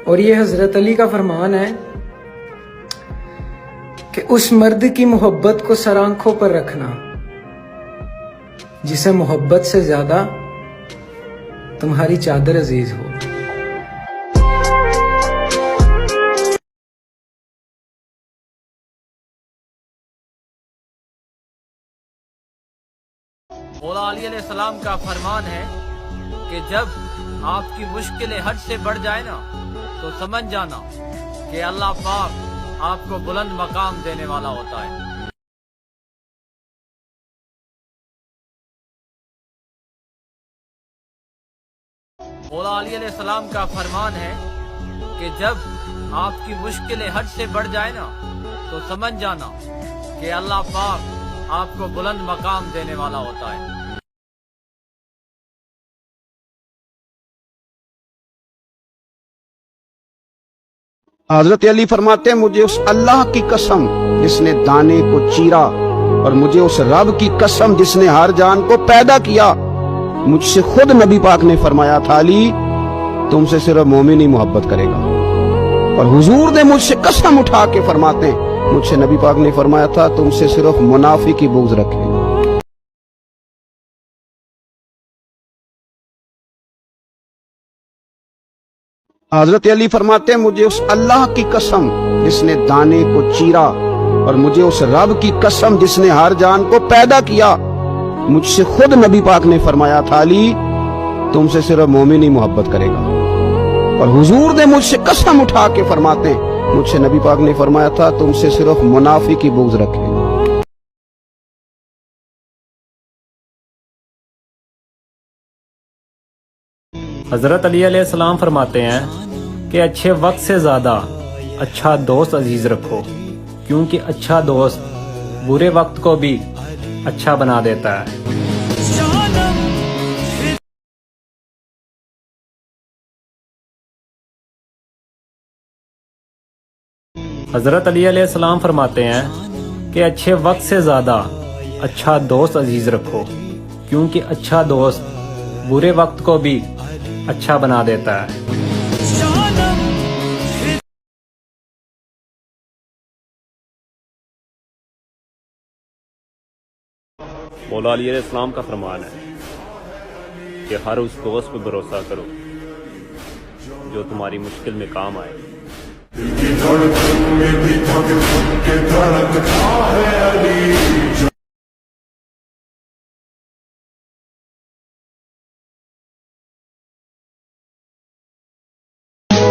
اور یہ حضرت علی کا فرمان ہے کہ اس مرد کی محبت کو سر آنکھوں پر رکھنا جسے محبت سے زیادہ تمہاری چادر عزیز ہو۔ مولا علی علیہ السلام کا فرمان ہے کہ جب آپ کی مشکلیں حد سے بڑھ جائے نا تو سمجھ جانا کہ اللہ پاک آپ کو بلند مقام دینے والا ہوتا ہے۔ مولا علی علیہ السلام کا فرمان ہے کہ جب آپ کی مشکلیں حد سے بڑھ جائے نا تو سمجھ جانا کہ اللہ پاک آپ کو بلند مقام دینے والا ہوتا ہے۔ حضرت علی فرماتے ہیں مجھے اس اللہ کی قسم جس نے دانے کو چیرا اور مجھے اس رب کی قسم جس نے ہر جان کو پیدا کیا، مجھ سے خود نبی پاک نے فرمایا تھا علی تم سے صرف مومن ہی محبت کرے گا، اور حضور نے مجھ سے قسم اٹھا کے فرماتے ہیں مجھ سے نبی پاک نے فرمایا تھا تم سے صرف منافق کی بغض رکھے۔ حضرت علی فرماتے ہیں مجھے اس اللہ کی قسم جس نے دانے کو چیرا اور مجھے اس رب کی قسم جس نے ہر جان کو پیدا کیا، مجھ سے خود نبی پاک نے فرمایا تھا علی تم سے صرف مومن ہی محبت کرے گا، اور حضور نے مجھ سے قسم اٹھا کے فرماتے ہیں مجھ سے نبی پاک نے فرمایا تھا تم سے صرف منافق کی بغض رکھے۔ حضرت علی علیہ السلام فرماتے ہیں کہ اچھے وقت سے زیادہ اچھا دوست عزیز رکھو، کیونکہ اچھا دوست برے وقت کو بھی اچھا بنا دیتا ہے۔ حضرت علی علیہ السلام فرماتے ہیں کہ اچھے وقت سے زیادہ اچھا دوست عزیز رکھو، کیونکہ اچھا دوست برے وقت کو بھی اچھا بنا دیتا ہے۔ مولا علی علیہ السلام کا فرمان ہے کہ ہر اس دوست پہ بھروسہ کرو جو تمہاری مشکل میں کام آئے۔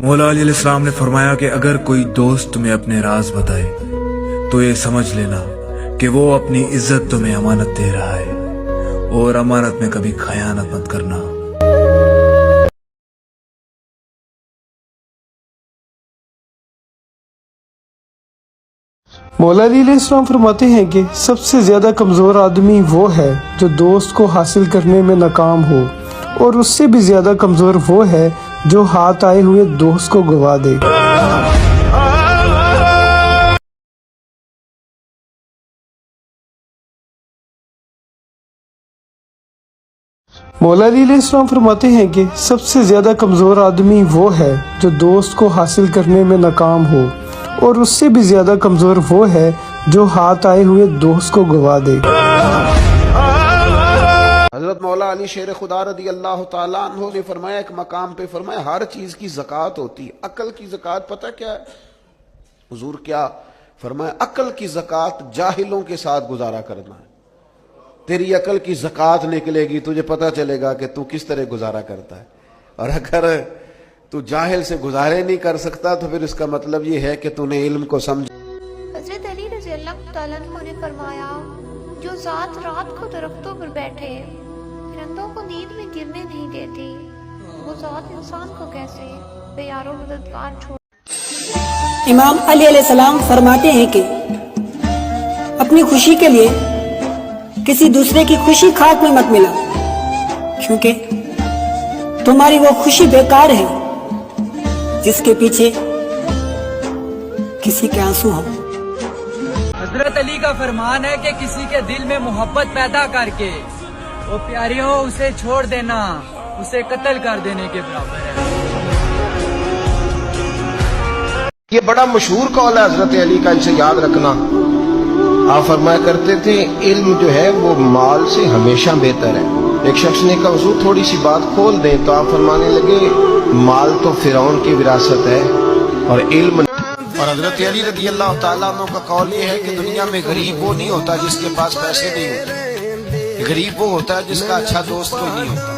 مولا علی علیہ السلام نے فرمایا کہ اگر کوئی دوست تمہیں اپنے راز بتائے تو یہ سمجھ لینا کہ وہ اپنی عزت تمہیں امانت دے رہا ہے، اور امانت میں کبھی خیانت مت کرنا۔ مولا علی علیہ السلام فرماتے ہیں کہ سب سے زیادہ کمزور آدمی وہ ہے جو دوست کو حاصل کرنے میں ناکام ہو، اور اس سے بھی زیادہ کمزور وہ ہے جو ہاتھ آئے ہوئے دوست کو گوا دے۔ مولا علی علیہ السلام فرماتے ہیں کہ سب سے زیادہ کمزور آدمی وہ ہے جو دوست کو حاصل کرنے میں ناکام ہو، اور اس سے بھی زیادہ کمزور وہ ہے جو ہاتھ آئے ہوئے دوست کو گوا دے۔ حضرت مولا علی شیر خدا رضی اللہ تعالیٰ عنہ نے فرمایا ایک مقام پہ فرمایا ہر چیز کی زکوٰۃ ہوتی ہے، عقل کی زکوٰۃ پتہ کیا ہے؟ حضور کیا فرمایا؟ عقل کی زکوٰۃ جاہلوں کے ساتھ گزارا کرنا ہے۔ تیری عقل کی زکوٰۃ نکلے گی، تجھے پتہ چلے گا کہ تو کس طرح گزارا کرتا ہے، اور اگر تو جاہل سے گزارے نہیں کر سکتا تو پھر اس کا مطلب یہ ہے کہ تو نے علم کو سمجھ۔ حضرت علی رضی اللہ تعالیٰ عنہ نے فرمایا جو ذات رات کو درختوں پر بیٹھے پرندوں کو نیند میں گرنے نہیں دیتی، وہ ذات انسان کو کیسے بے یار و مددگار چھوڑ۔ امام علی علیہ السلام فرماتے ہیں کہ اپنی خوشی کے لیے کسی دوسرے کی خوشی خاک میں مت ملا، کیونکہ تمہاری وہ خوشی بیکار ہے جس کے پیچھے کسی کے آنسو ہوں۔ حضرت علی کا فرمان ہے کہ کسی کے دل میں محبت پیدا کر کے وہ پیاری ہو اسے چھوڑ دینا اسے قتل کر دینے کے برابر ہے۔ یہ بڑا مشہور قول ہے حضرت علی کا، ان سے یاد رکھنا. آپ فرمایا کرتے تھے علم جو ہے وہ مال سے ہمیشہ بہتر ہے. ایک شخص نے کہا حضور تھوڑی سی بات کھول دیں، تو آپ فرمانے لگے مال تو فرعون کی وراثت ہے اور علم. اور حضرت علی رضی اللہ تعالیٰ عنہ کا قول یہ ہے کہ دنیا میں غریب وہ نہیں ہوتا جس کے پاس پیسے نہیں ہوتے، غریب وہ ہوتا ہے جس کا اچھا دوست کوئی نہیں ہوتا.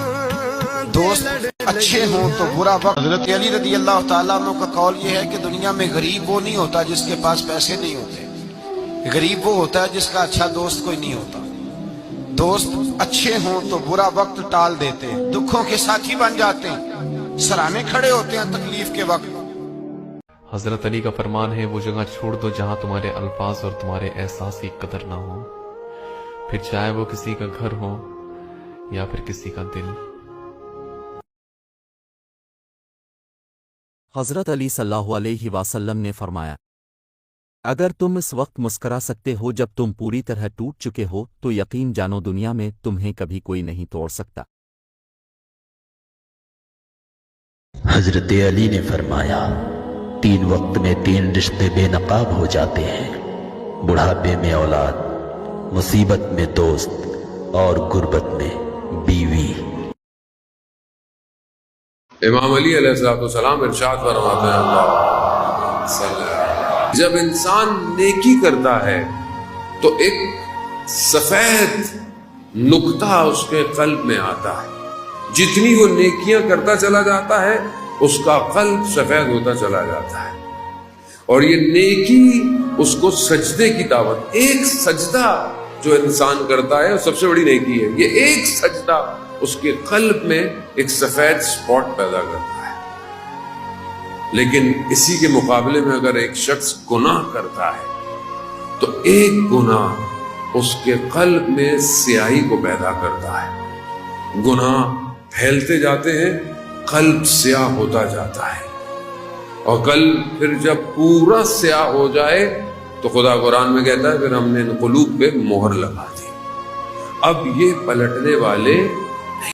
دوست اچھے ہوں تو برا وقت. حضرت علی رضی اللہ تعالیٰ عنہ کا قول یہ ہے کہ دنیا میں غریب وہ نہیں ہوتا جس کے پاس پیسے نہیں ہوتے، غریب وہ ہوتا ہے جس کا اچھا دوست کوئی نہیں ہوتا. دوست اچھے ہوں تو برا وقت ٹال دیتے ہیں، دکھوں کے ساتھی بن جاتے ہیں، سرانے کھڑے ہوتے ہیں تکلیف کے وقت. حضرت علی کا فرمان ہے وہ جگہ چھوڑ دو جہاں تمہارے الفاظ اور تمہارے احساس کی قدر نہ ہو، پھر چاہے وہ کسی کا گھر ہو یا پھر کسی کا دل. حضرت علی صلی اللہ علیہ وسلم نے فرمایا، اگر تم اس وقت مسکرا سکتے ہو جب تم پوری طرح ٹوٹ چکے ہو تو یقین جانو دنیا میں تمہیں کبھی کوئی نہیں توڑ سکتا. حضرت علی نے فرمایا 3 وقت میں 3 رشتے بے نقاب ہو جاتے ہیں، بڑھاپے میں اولاد، مصیبت میں دوست اور غربت میں بیوی. امام علی علیہ السلام ارشاد فرماتے ہیں اللہ صلی اللہ علیہ وسلم، جب انسان نیکی کرتا ہے تو ایک سفید نقطہ اس کے قلب میں آتا ہے. جتنی وہ نیکیاں کرتا چلا جاتا ہے اس کا قلب سفید ہوتا چلا جاتا ہے، اور یہ نیکی اس کو سجدے کی دعوت. ایک سجدہ جو انسان کرتا ہے وہ سب سے بڑی نیکی ہے. یہ ایک سجدہ اس کے قلب میں ایک سفید سپاٹ پیدا کرتا ہے. لیکن اسی کے مقابلے میں اگر ایک شخص گناہ کرتا ہے تو ایک گناہ اس کے قلب میں سیاہی کو پیدا کرتا ہے. گناہ پھیلتے جاتے ہیں، قلب سیاہ ہوتا جاتا ہے، اور قلب پھر جب پورا سیاہ ہو جائے تو خدا قرآن میں کہتا ہے پھر ہم نے ان قلوب پہ مہر لگا دی. اب یہ پلٹنے والے.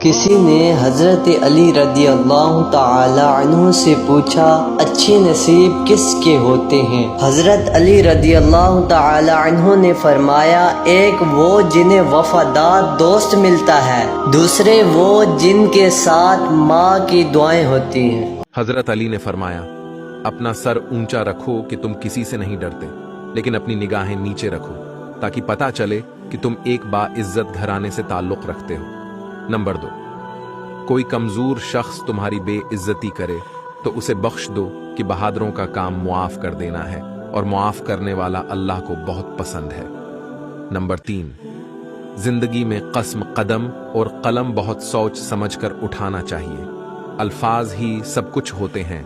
کسی نے حضرت علی رضی اللہ تعالی عنہ سے پوچھا اچھے نصیب کس کے ہوتے ہیں؟ حضرت علی رضی اللہ تعالی عنہ نے فرمایا ایک وہ جنہیں وفادار دوست ملتا ہے، دوسرے وہ جن کے ساتھ ماں کی دعائیں ہوتی ہیں. حضرت علی نے فرمایا اپنا سر اونچا رکھو کہ تم کسی سے نہیں ڈرتے، لیکن اپنی نگاہیں نیچے رکھو تاکہ پتہ چلے کہ تم ایک باعزت گھرانے سے تعلق رکھتے ہو. نمبر 2، کوئی کمزور شخص تمہاری بے عزتی کرے تو اسے بخش دو کہ بہادروں کا کام معاف کر دینا ہے، اور معاف کرنے والا اللہ کو بہت پسند ہے. نمبر 3، زندگی میں قسم قدم اور قلم بہت سوچ سمجھ کر اٹھانا چاہیے. الفاظ ہی سب کچھ ہوتے ہیں،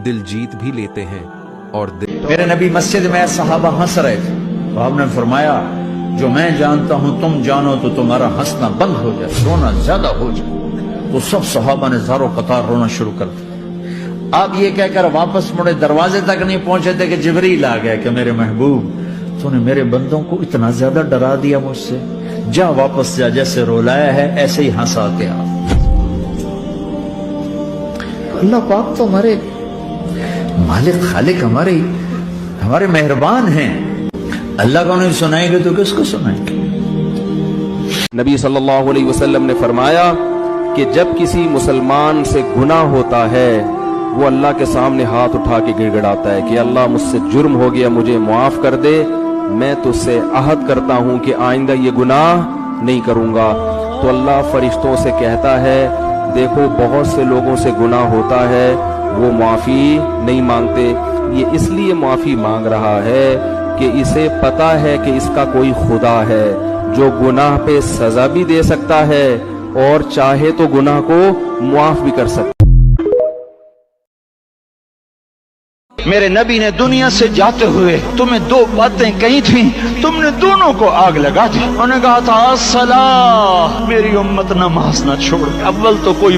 دل جیت بھی لیتے ہیں اور میرے نبی مسجد میں صحابہ ہنس رہے تھے تو آپ نے فرمایا جو میں جانتا ہوں تم جانو تو تمہارا ہنسنا بند ہو جائے، رونا زیادہ ہو جائے. تو سب صحابہ نے زاروں قطار رونا شروع کر دیا. آپ یہ کہہ کر واپس مڑے، دروازے تک نہیں پہنچے تھے کہ جبریل آ گیا کہ میرے محبوب تو نے میرے بندوں کو اتنا زیادہ ڈرا دیا مجھ سے، جا واپس جا، جیسے رولایا ہے ایسے ہی ہنسا کے آ. اللہ پاک تو ہمارے مالک خالق ہمارے مہربان ہیں. اللہ کو نہیں سنائیں گے تو کس کو سنائیں گے؟ نبی صلی اللہ علیہ وسلم نے فرمایا کہ جب کسی مسلمان سے گناہ ہوتا ہے وہ اللہ کے سامنے ہاتھ اٹھا کے گڑ گڑاتا ہے کہ اللہ مجھ سے جرم ہو گیا، مجھے معاف کر دے، میں تجھ سے عہد کرتا ہوں کہ آئندہ یہ گناہ نہیں کروں گا. تو اللہ فرشتوں سے کہتا ہے دیکھو بہت سے لوگوں سے گناہ ہوتا ہے وہ معافی نہیں مانگتے، یہ اس لیے معافی مانگ رہا ہے کہ اسے پتا ہے کہ اس کا کوئی خدا ہے جو گناہ پہ سزا بھی دے سکتا ہے اور چاہے تو گناہ کو معاف بھی کر سکتا. میرے نبی نے دنیا سے جاتے ہوئے تمہیں 2 باتیں کہی تھیں، تم نے دونوں کو آگ لگا دی. انہوں نے کہا تھا الصلاۃ، میری امت نماز نہ چھوڑ. اول تو کوئی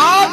8